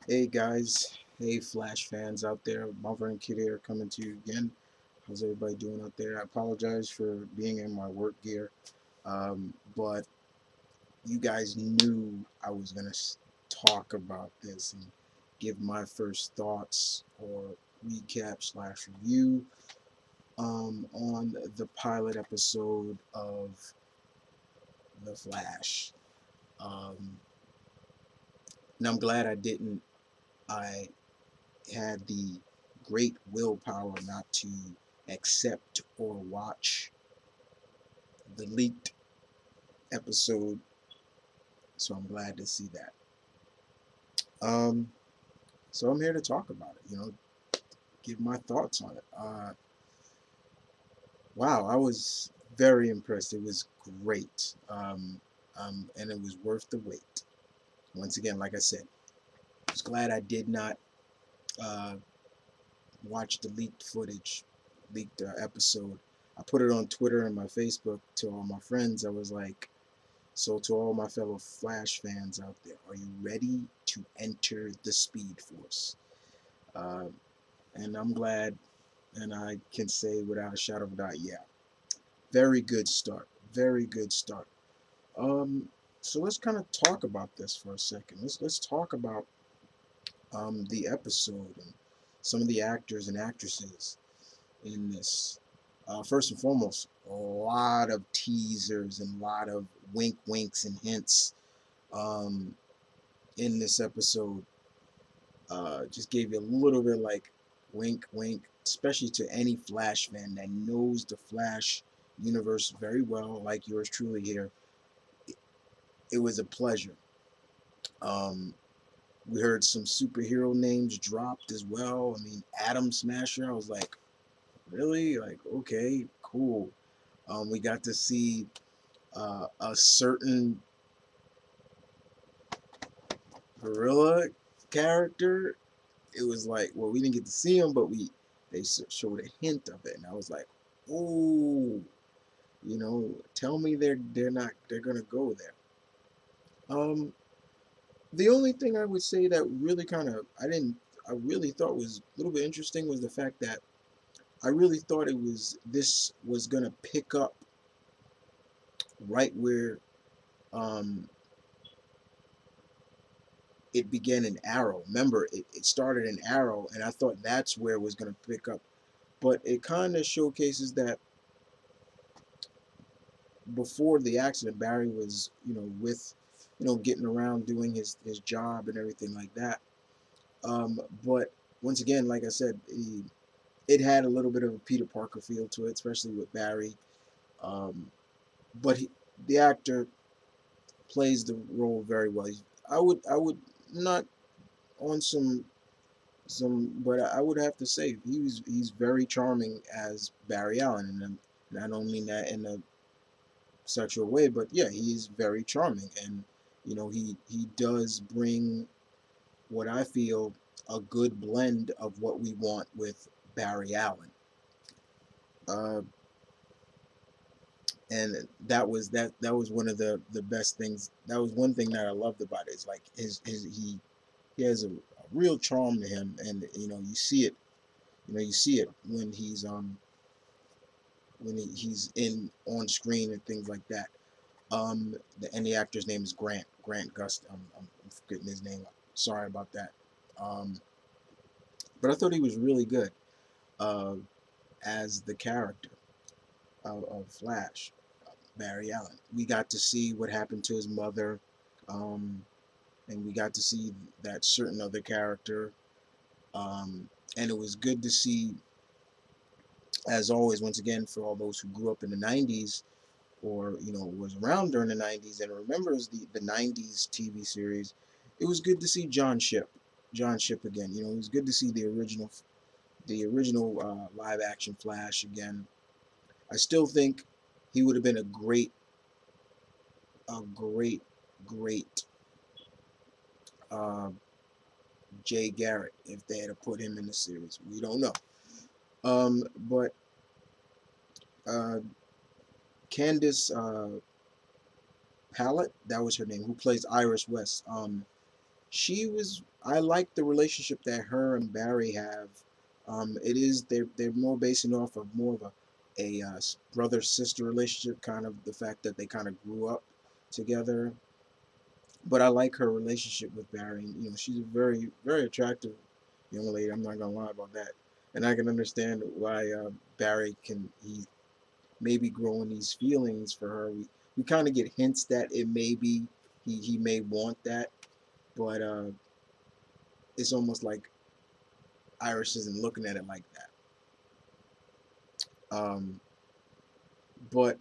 Hey guys, hey Flash fans out there, Marvin Kid here coming to you again. How's everybody doing out there? I apologize for being in my work gear, but you guys knew I was going to talk about this and give my first thoughts or recap slash review on the pilot episode of The Flash. Um, and I'm glad I didn't. I had the great willpower not to accept or watch the leaked episode, so I'm glad to see that. Um, so I'm here to talk about it. Give my thoughts on it. Wow, I was very impressed. It was great, and it was worth the wait. Once again, like I said, I was glad I did not uh, watch the leaked footage, leaked episode. I put it on Twitter and my Facebook to all my friends. I was like, so to all my fellow Flash fans out there, are you ready to enter the Speed Force? Uh, and I'm glad, and I can say without a shadow of a doubt, yeah, very good start, very good start. Um, so let's kind of talk about this for a second. Let's talk about the episode and some of the actors and actresses in this. First and foremost, a lot of teasers and a lot of winks and hints um, in this episode. Just gave you a little bit like wink, especially to any Flash fan that knows the Flash universe very well, like yours truly here. It was a pleasure. Um, we heard some superhero names dropped as well. I mean, Atom Smasher. I was like, really? Like, okay, cool. We got to see a certain gorilla character. It was like, well, we didn't get to see him, but they showed a hint of it, and I was like, oh, tell me they're gonna go there. Um, the only thing I would say that really kind of I really thought was a little bit interesting was the fact that I really thought this was gonna pick up right where um it began in Arrow. Remember, it started in Arrow, and I thought that's where it was going to pick up. But it kind of showcases that before the accident, Barry was, with, getting around doing his job and everything like that. But once again, like I said, it had a little bit of a Peter Parker feel to it, especially with Barry. Um, but the actor plays the role very well. I would not on but I would have to say he's very charming as Barry Allen, and I don't mean that in a sexual way, but yeah, he is very charming, and he does bring what I feel a good blend of what we want with Barry Allen. Uh, and that was one of the best things. That was one thing that I loved about it. Is like his he has a real charm to him, and you see it. You see it when he's in on screen and things like that. And the actor's name is Grant Gust. I'm forgetting his name. Sorry about that. Um, but I thought he was really good uh, as the character of Flash, Barry Allen. We got to see what happened to his mother, um, and we got to see that certain other character. And it was good to see, as always, once again, for all those who grew up in the 90s or was around during the 90s and remembers the 90s TV series, it was good to see John Ship again. It was good to see the original live action Flash again. I still think he would have been a great uh, Jay Garrett if they had put him in the series. We don't know. But uh, Candace Pallet, that was her name, who plays Iris West. She was I like the relationship that her and Barry have. It is they're more basing off of more of a brother sister relationship, kind of the fact that they kind of grew up together. But I like her relationship with Barry. You know, she's a very attractive young lady. I'm not gonna lie about that, and I can understand why Barry can he maybe growing these feelings for her. We kind of get hints that it may be he may want that, but it's almost like Iris isn't looking at it like that. But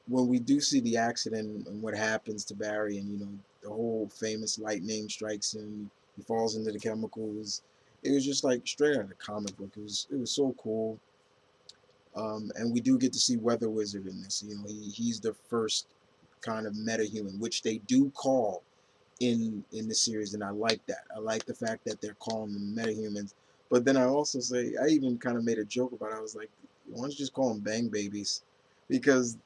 when we do see the accident and what happens to Barry, and you know the whole famous lightning strikes him, he falls into the chemicals. It was just like straight out of the comic book. It was so cool. And we do get to see Weather Wizard in this. You know, he's the first kind of metahuman, which they do call in the series, and I like that. I like the fact that they're calling them metahumans. But then I also say I even kind of made a joke about it. I was like, why don't you just call them bang babies? Because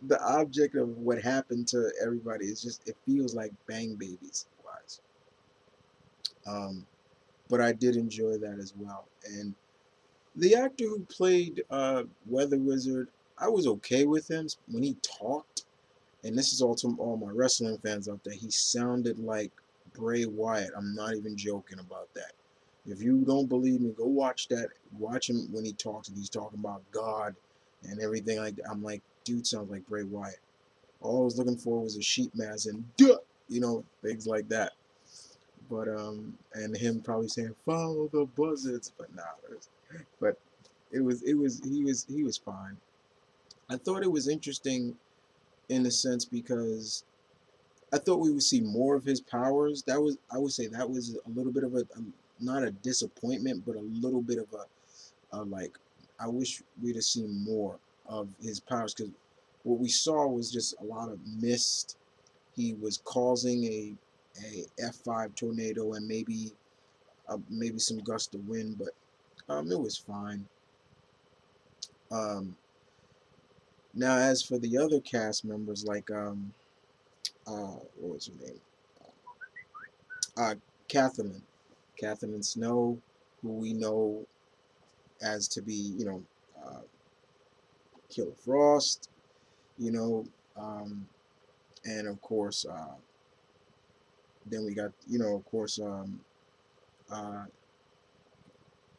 the object of what happened to everybody is just it feels like bang babies wise. Um, but I did enjoy that as well. And the actor who played Weather Wizard, I was okay with him when he talked. And this is all to all my wrestling fans out there. He sounded like Bray Wyatt. I'm not even joking about that. If you don't believe me, go watch that. Watch him when he talks and he's talking about God and everything like that. I'm like, dude sounds like Bray Wyatt. All I was looking for was a sheep mask and duh, you know, things like that. But and him probably saying follow the buzzards, but nah. But he was fine. I thought it was interesting in a sense because I thought we would see more of his powers. That was I would say that was a little bit of a not a disappointment, but a little bit of a like I wish we'd have seen more of his powers because what we saw was just a lot of mist. He was causing a F5 tornado and maybe some gust of wind, but it was fine. Um, Now as for the other cast members, like what was her name? Uh, Catherine, Catherine Snow, who we know as to be uh, Killer Frost, you know, um, and of course then we got of course uh,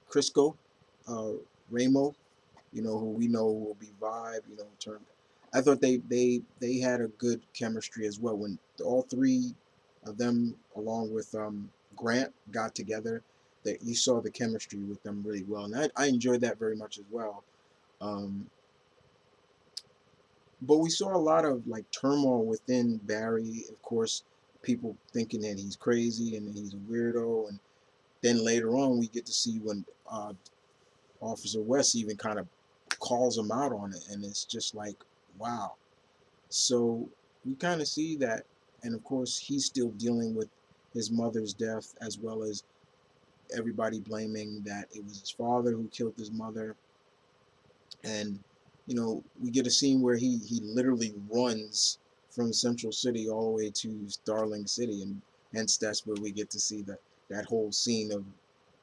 Crisco, uh, Ramo, who we know will be Vibe, turn. I thought they had a good chemistry as well when all three of them, along with Grant, got together. That you saw the chemistry with them really well, and I enjoyed that very much as well. Um, but we saw a lot of like turmoil within Barry. Of course, people thinking that he's crazy and that he's a weirdo, and then later on we get to see when Officer West even kind of calls him out on it, and it's just like, wow. So you kind of see that, and of course he's still dealing with his mother's death, as well as everybody blaming that it was his father who killed his mother. And we get a scene where he literally runs from Central City all the way to Starling City, and hence that's where we get to see that whole scene of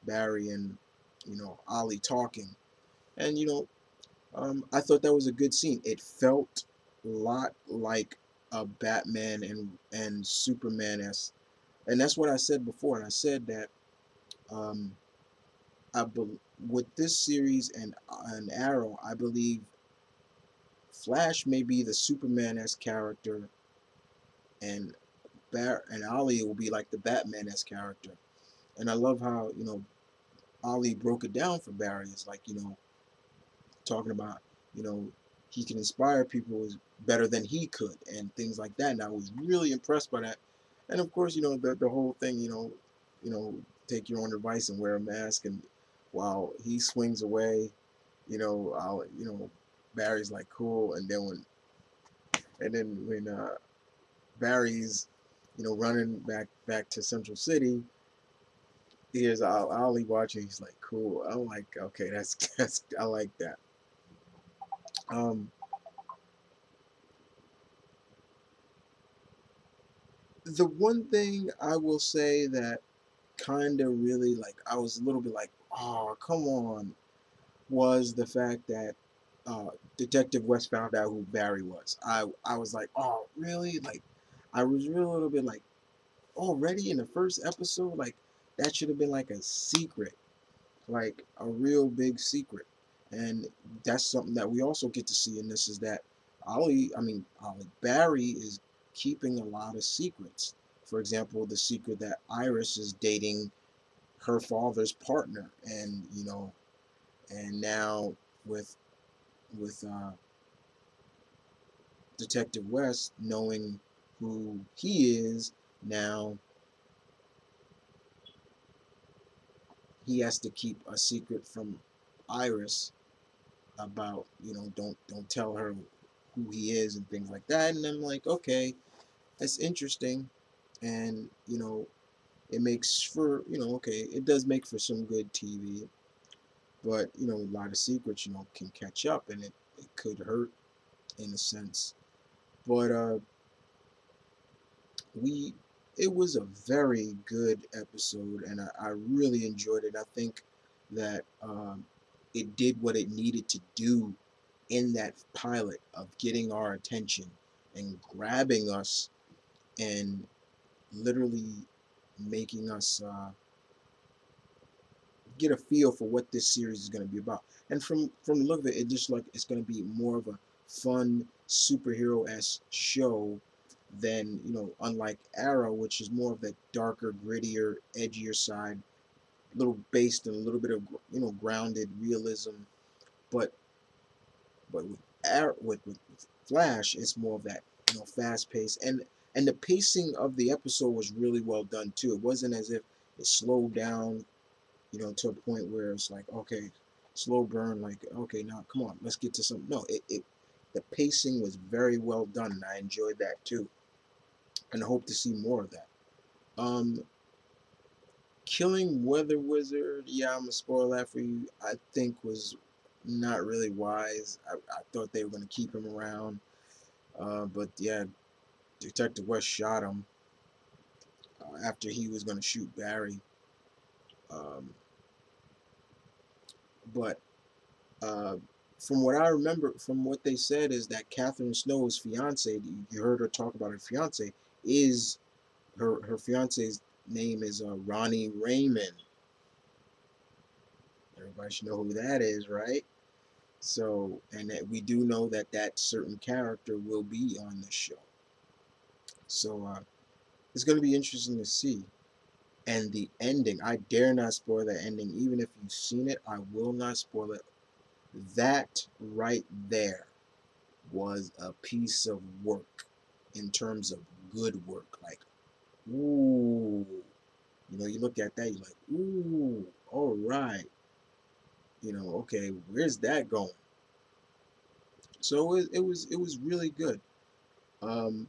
Barry and Ollie talking. And I thought that was a good scene. It felt a lot like a Batman and Superman s, and that's what I said before. And I said that um, with this series and Arrow, I believe Flash may be the Superman s character, and and Ollie will be like the Batman s character. And I love how Ollie broke it down for Barry. It's like talking about you know he can inspire people is better than he could and things like that, and I was really impressed by that. And of course the whole thing, take your own advice and wear a mask, and while he swings away, I'll, Barry's like cool, and then when Barry's running back to Central City, here's Ollie watching, he's like cool. I'm like, okay, that's I like that. um the one thing I will say that kind of really like, I was a little bit like, oh, come on, was the fact that Detective West found out who Barry was. I was like, oh, really? Like, I was really a little bit like, already in the first episode, like that should have been like a secret, like a real big secret. And that's something that we also get to see in this, is that Barry is keeping a lot of secrets. For example, the secret that Iris is dating her father's partner, and and now with with Detective West knowing who he is, now he has to keep a secret from Iris about, don't tell her who he is and things like that. And I'm like, okay, that's interesting. And it makes for, okay, it does make for some good TV. But a lot of secrets can catch up, and it could hurt in a sense. But we it was a very good episode, and I really enjoyed it. I think that it did what it needed to do in that pilot, of getting our attention and grabbing us, and literally making us get a feel for what this series is going to be about. And from the look of it, it just like it's going to be more of a fun superhero-esque show than, unlike Arrow, which is more of that darker, grittier, edgier side, a little based in a little bit of grounded realism. But with with Flash, it's more of that fast pace, and the pacing of the episode was really well done too. It wasn't as if it slowed down, to a point where it's like, okay, slow burn, like, okay, now come on, let's get to something. No, the pacing was very well done, and I enjoyed that too, and I hope to see more of that. Um, Killing Weather Wizard, yeah, I'm gonna spoil that for you. I think was not really wise. I thought they were gonna keep him around, but yeah, Detective West shot him after he was gonna shoot Barry. Um, but uh, from what I remember, from what they said, is that Catherine Snow's fiance, you heard her talk about her fiance, is her fiance's name is Ronnie Raymond. Everybody should know who that is, right? So, and that we do know that that certain character will be on the show. So it's going to be interesting to see. And the ending, I dare not spoil the ending. Even if you've seen it, I will not spoil it. That right there was a piece of work, in terms of good work. Like, ooh, you look at that, you're like, ooh, all right, okay, where's that going? So it was really good. Um,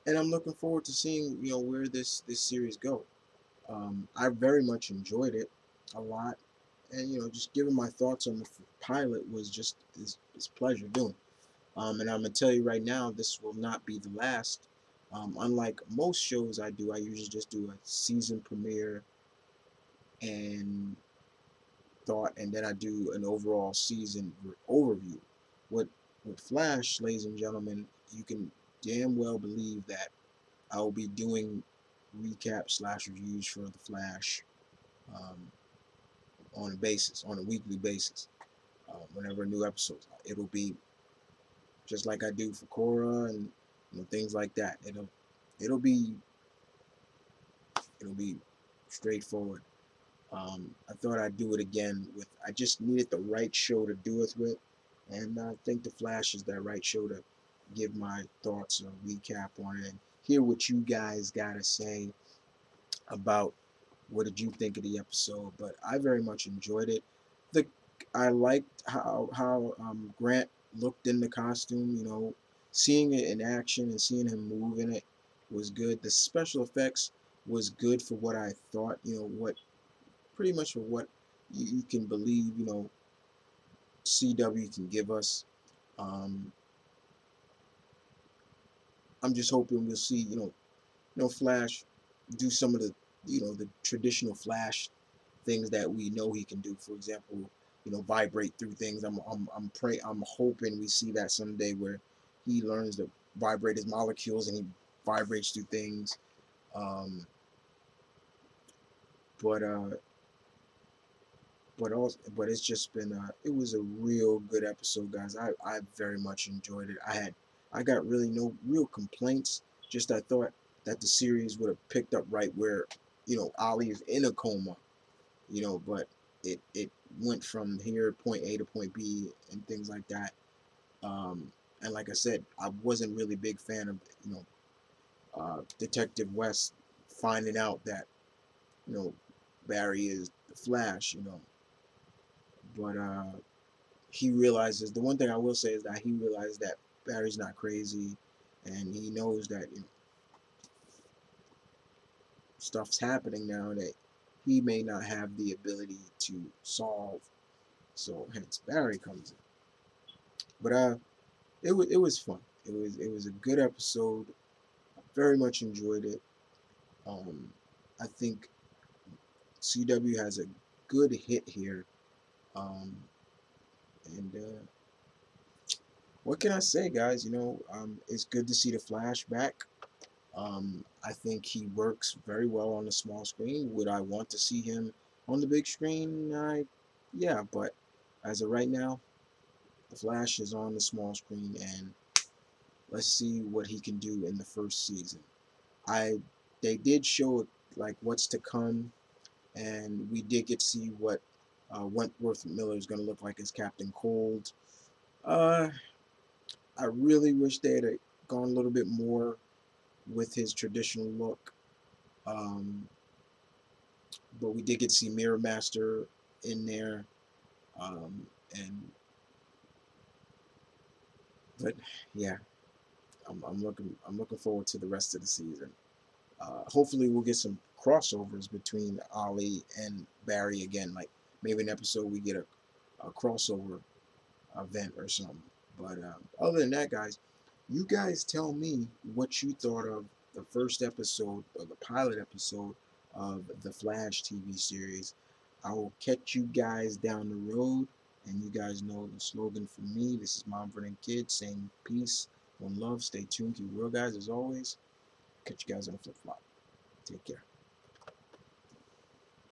and I'm looking forward to seeing where this series go. I very much enjoyed it a lot, and just giving my thoughts on the pilot was just is pleasure doing. And I'm gonna tell you right now, this will not be the last. Unlike most shows I do, I usually just do a season premiere and thought, and then I do an overall season overview. With Flash, ladies and gentlemen, you can damn well believe that I will be doing recap slash reviews for the Flash, um, on a weekly basis. Whenever a new episode, it'll be just like I do for Cora, and things like that. It'll be it'll be straightforward. I thought I'd do it again with. I just needed the right show to do it with, and I think The Flash is that right show to give my thoughts, or recap on it, and hear what you guys gotta say about what did you think of the episode. But I very much enjoyed it. The I liked how Grant looked in the costume. Seeing it in action and seeing him move in it was good. The special effects was good for what I thought. What pretty much for what you can believe. CW can give us. Um, I'm just hoping we'll see. Flash do some of the the traditional Flash things that we know he can do. For example, vibrate through things. I'm hoping we see that someday where he learns to vibrate his molecules and he vibrates through things. Um, but but it's just been it was a real good episode, guys. I very much enjoyed it. I got really no real complaints. Just I thought that the series would have picked up right where Ali is in a coma, but it went from here point A to point B and things like that. And like I said, I wasn't really a big fan of Detective West finding out that you know Barry is the Flash, but he realizes the one thing I will say is that he realized that Barry's not crazy, and he knows that stuff's happening now that he may not have the ability to solve. So hence Barry comes in. But it was fun. It was a good episode. I very much enjoyed it. Um, I think CW has a good hit here. Um, and what can I say, guys? It's good to see the Flash back. I think he works very well on the small screen. Would I want to see him on the big screen? Yeah, but as of right now, the Flash is on the small screen, and let's see what he can do in the first season. I They did show like what's to come, and we did get to see what Wentworth Miller is going to look like as Captain Cold. Uh, I really wish they had gone a little bit more with his traditional look. Um, but we did get to see Mirror Master in there, and but yeah, I'm looking forward to the rest of the season. Hopefully, we'll get some crossovers between Ali and Barry again. Like maybe an episode we get a crossover event or something. But other than that, guys, you guys tell me what you thought of the first episode or the pilot episode of the Flash TV series. I will catch you guys down the road, and you guys know the slogan for me. This is Mom Vernon Kid saying peace, one love, stay tuned, keep it real, guys. As always, catch you guys on the flip flop. Take care.